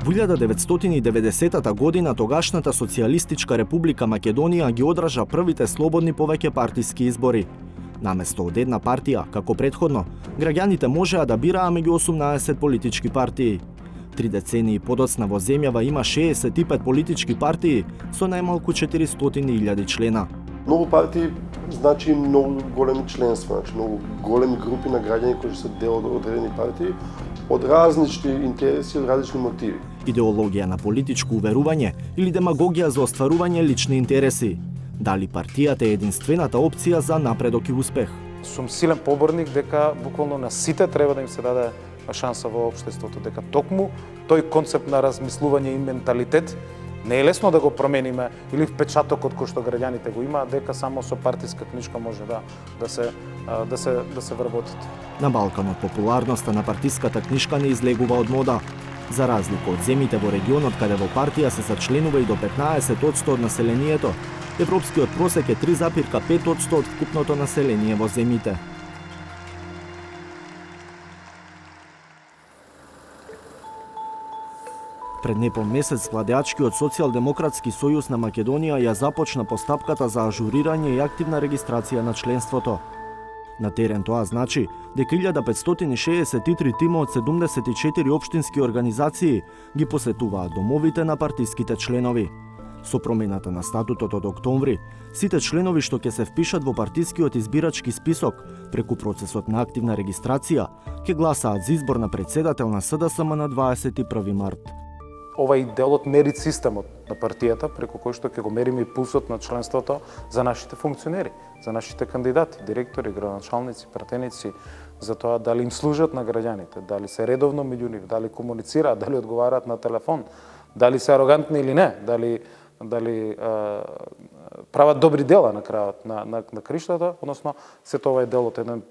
Во 1990 година тогашната Социјалистичка република Македонија ги одржа првите слободни повеќе партиски избори. Наместо од една партија, како претходно, граѓаните можеа да бираа меѓу 18 политички партии. 3 децении подоцна во земјава има 65 политички партии со најмалку 400.000 члена. Многу партии значи многу големи членства, значи многу големи групи на граѓани кои се дел од одредени партии, од различни интереси, од различни мотиви. Идеологија на политичко уверување или демагогија за остварување лични интереси. Дали партијата е единствената опција за напредок и успех? Сум силен поборник дека буквално на сите треба да им се даде шанса во општеството, дека токму тој концепт на размислување и менталитет не е лесно да го промениме или впечатокот кој што граѓаните го имаат дека само со партиска книжка може да се вработат. На Балканот популарноста на партиската книжка не излегува од мода. За разлика од земите во регионот каде во партија се зачленува и до 15% од населението, европскиот просек е 3,5% од вкупното население во земите. Пред непол месец владеачкиот Социјалдемократски сојуз на Македонија ја започна постапката за ажурирање и активна регистрација на членството. На терен тоа значи дека 1563 тима од 74 општински организации ги посетуваат домовите на партиските членови. Со промената на статутот од октомври, сите членови што ќе се впишат во партискиот избирачки список преку процесот на активна регистрација ќе гласаат за избор на председател на СДСМ на 21 март. Овај делот мери системот на партијата, преку кој што ќе го мериме и пулсот на членството за нашите функционери, за нашите кандидати, директори, градоначалници, пратеници, за тоа дали им служат на граѓаните, дали се редовно меѓу нив, дали комуницираат, дали одговараат на телефон, дали се арогантни или не, дали прават добри дела на крајот на криштата, односно сето ова е дел од еден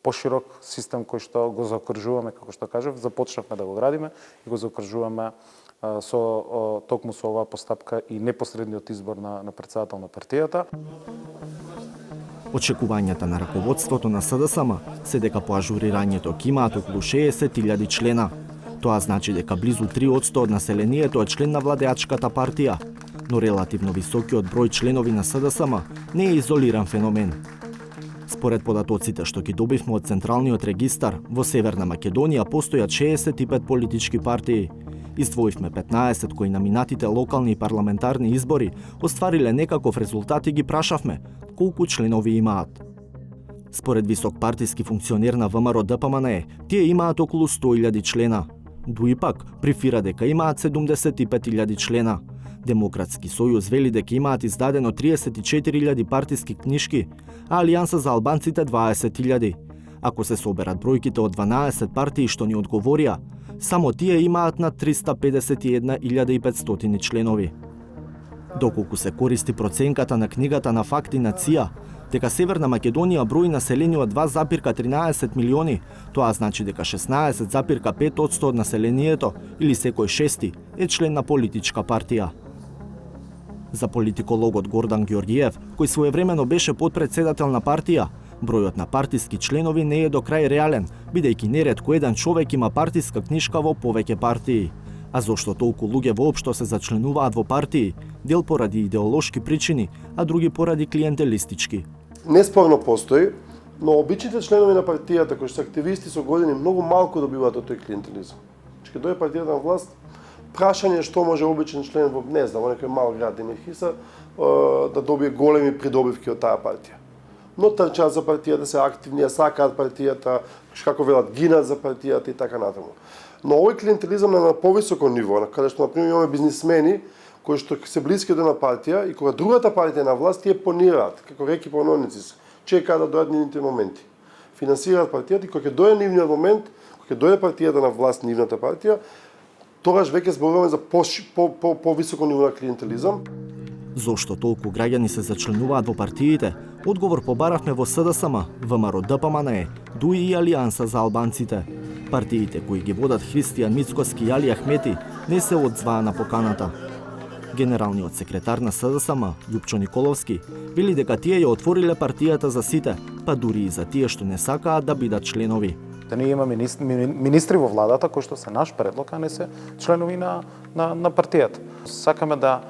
поширок систем кој што го заокружуваме, како што кажав, започнавме да го градиме и го заокружуваме токму со оваа постапка и непосредниот избор на председател на партијата. Очекувањата на раководството на СДСМ се дека по ажурирањето ќе имаат околу 60.000 члена. Тоа значи дека близу 3% од населението е член на владеачката партија, но релативно високиот број членови на СДСМ не е изолиран феномен. Според податоците што ги добивме од Централниот регистар, во Северна Македонија постојат 65 политички партии. Издвоивме 15 кои на минатите локални и парламентарни избори оствариле некаков резултат и ги прашавме колку членови имаат. Според висок партиски функционер на ВМРО ДПМНЕ, тие имаат околу 100.000 члена. Дуи пак прифира дека имаат 75.000 члена. Демократски сојуз вели дека имаат издадено 34.000 партиски книжки, а Алијанса за албанците 20.000. Ако се соберат бројките од 12 партии што ни одговорија, само тие имаат над 351.500 членови. Доколку се користи проценката на книгата на факти на ЦИА, дека Северна Македонија брои население од 2,13 милиони, тоа значи дека 16,5% од населението, или секој шести, е член на политичка партија. За политикологот Гордан Ѓорѓиев, кој своевремено беше подпредседател на партија, бројот на партиски членови не е до крај реален, бидејќи неретко еден човек има партиска книжка во повеќе партии. А зошто толку луѓе воопшто се зачленуваат во партии? Дел поради идеолошки причини, а други поради клиентелистички. Неспорно постои, но обичните членови на партијата кои се активисти со години многу малку добиваат од тој клиентелизм. Кога дојде партијата на власт, прашање што може обичен член во во некој мал град или хиса да добие големи придобивки од таа партија. Но трчаат за партијата, се активни, сакаат партијата, како велат, гинат за партијата и така натаму. Но овој клиентелизам на повисоко ниво, на каде што например имаме бизнисмени кои што се блиски до на партија и кога другата партија на власт тие понираат, како реки пононици, чекаат да дојдат нивните моменти. Финансираат партијата и кога ќе дојде нивниот момент, кога ќе дојде партијата на власт, нивната партија, тогаш веќе зборуваме за повисоко ниво на клиентелизам. Зошто толку граѓани се зачленуваат во партиите? Одговор побаравме во СДСМ, ВМРО ДПМНЕ, ДУИ и Алијанса за албанците. Партиите кои ги водат Христијан Мицкоски и Али Ахмети не се одзваа на поканата. Генералниот секретар на СДСМ, Љупчо Николовски, вели дека тие ја отвориле партијата за сите, па дури и за тие што не сакаат да бидат членови. да не има министри во владата кои што се наш предлог, а не се членови на партијата. Сакаме да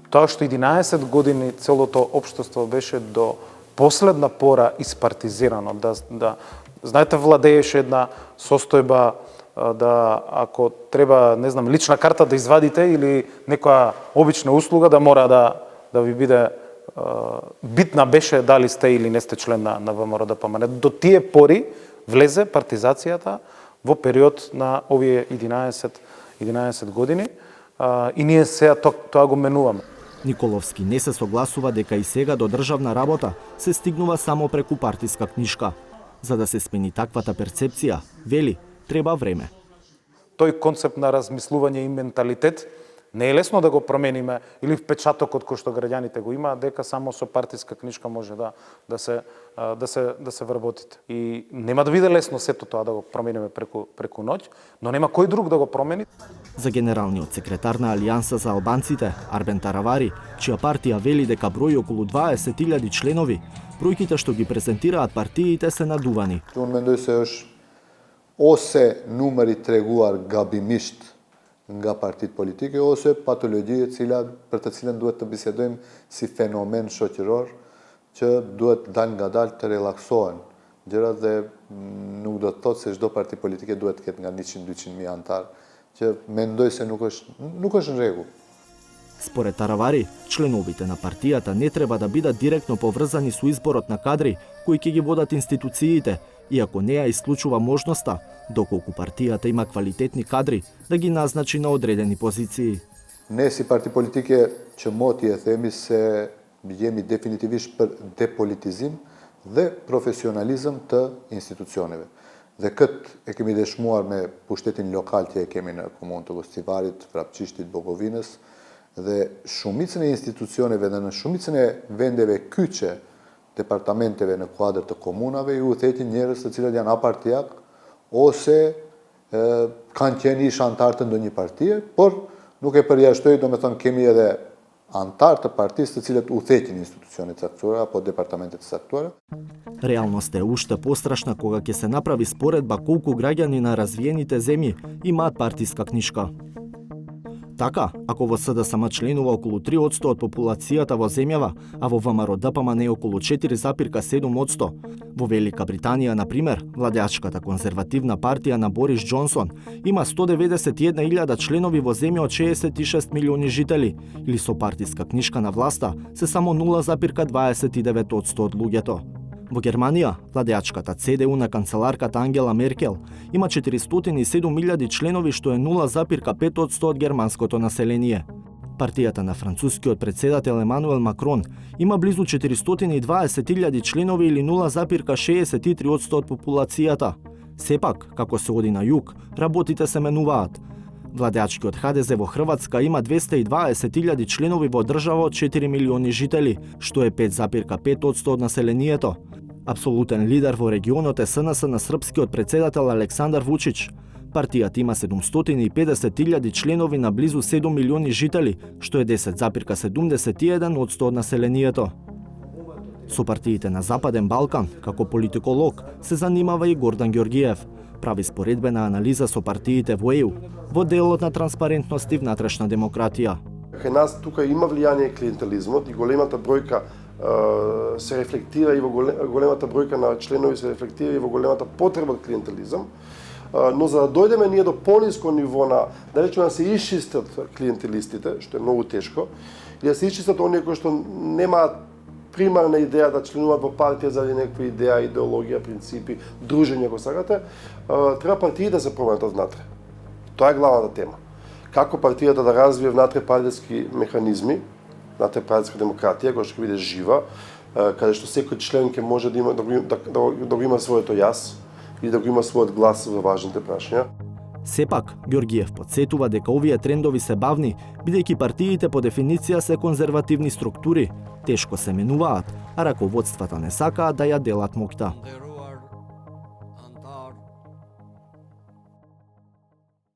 тоа што 11 години целото општество беше до последна пора испартизирано, да знаете, владееше една состојба да ако треба, не знам, лична карта да извадите или некоја обична услуга да мора да ви биде битна беше дали сте или не сте член на ВМРО-ДПМН. До тие пори влезе партизацијата во период на овие 11 години и ние сега тоа го менуваме. Николовски не се согласува дека и сега до државна работа се стигнува само преку партиска книшка. За да се смени таквата перцепција, вели, треба време. Тој концепт на размислување и менталитет не е лесно да го промениме или впечатокот кој што граѓаните го имаат дека само со партиска книшка може да се вработите. И нема да биде лесно сето тоа да го промениме преку ноќ, но нема кој друг да го промени. За генералниот секретар на Алијанса за албанците, Арбен Таравари, чија партија вели дека брои околу 20.000 членови, бројките што ги презентираат партиите се надувани. Unë mendoj se është ose numeri treguar gabimisht nga partitë politike ose patologji për të cilën duhet të bisedojmë si fenomen shoqëror që duhet dal nga dal të relaksohen gjërat dhe nuk do të thotë se çdo parti politike duhet të ketë nga 100-200.000 antar, që mendoj se nuk është në rregull. Според Таравари, членовите на партијата не треба да бидат директно поврзани со изборот на кадри кои ќе ги водат институциите, иако не ја исклучува можноста, доколку партијата има квалитетни кадри, да ги назначи на одредени позиции. Ne si parti politike që moti e themi se jemi definitivisht për depolitizim dhe profesionalizëm të institucioneve. Dhe këtë e kemi dëshmuar me pushtetin lokal që e kemi në komunë të Gostivarit, Vrapçishtit, Bogovinës, dhe shumicën e institucioneve dhe në shumicën e vendeve kyçe, departamenteve në kuadër të komunave, ju uthetin njerëz të cilët janë apartijak ose kanë qenë ish antar të ndonjë partie, por nuk e përjashtoj, domethënë kemi edhe antar të partisë të cilët uthetin institucione të caktuara apo departamente të caktuara. Реалноста е уште пострашна кога ќе се направи споредба колку граѓани на развиените земји имаат партиска книшка. Така, ако во СДСМ членува околу 3% од популацијата во земјава, а во ВМРО-ДПМН е околу 4,7%. Во Велика Британија, например, владеачката конзервативна партија на Борис Џонсон има 191.000 членови во земја од 66 милиони жители, или со партиска книшка на власта се само 0,29% од луѓето. Во Германија, владеачката ЦДУ на канцеларката Ангела Меркел има 407.000 членови, што е 0,5% од германското население. Партијата на францускиот председател Емануел Макрон има близу 420.000 членови или 0,63% од популацијата. Сепак, како се оди на југ, работите се менуваат. Владеачкиот ХДЗ во Хрватска има 220.000 членови во држава од 4 милиони жители, што е 5,5% од населението. Апсолутен лидер во регионот е СНС на српскиот председател Александар Вучич. Партијата има 750.000 членови на близу 7 милиони жители, што е 10,71% од населението. Со партиите на Западен Балкан, како политиколог, се занимава и Гордан Ѓорѓиев. Прави споредбена анализа со партиите во ЕУ, во делот на транспарентност и внатрешна демократија. Кај нас тука има влијание клиентелизмот и големата бројка се рефлектира и во големата бројка на членови се рефлектира и во големата потреба од клиентелизам. Но за да дојдеме ние до пониско ниво на, да речеме, да се исчистат клиентелистите, што е многу тешко, и да се исчистат оние кои што немаат примарна идеја да членуваат во партија заради некаква идеја, идеологија, принципи, дружење, ако сакате, треба партии да се променат внатре. Тоа е главната тема. Како партијата да развие внатре партиски механизми, внатре партиска демократија, која што ќе биде жива, каде што секој член ќе може да има да го има своето јас и да го има својот глас во важните прашања. Сепак, Ѓорѓиев потсетува дека овие трендови се бавни, бидејќи партиите по дефиниција се конзервативни структури, тешко се менуваат, а раководствата не сакаат да ја делат моќта.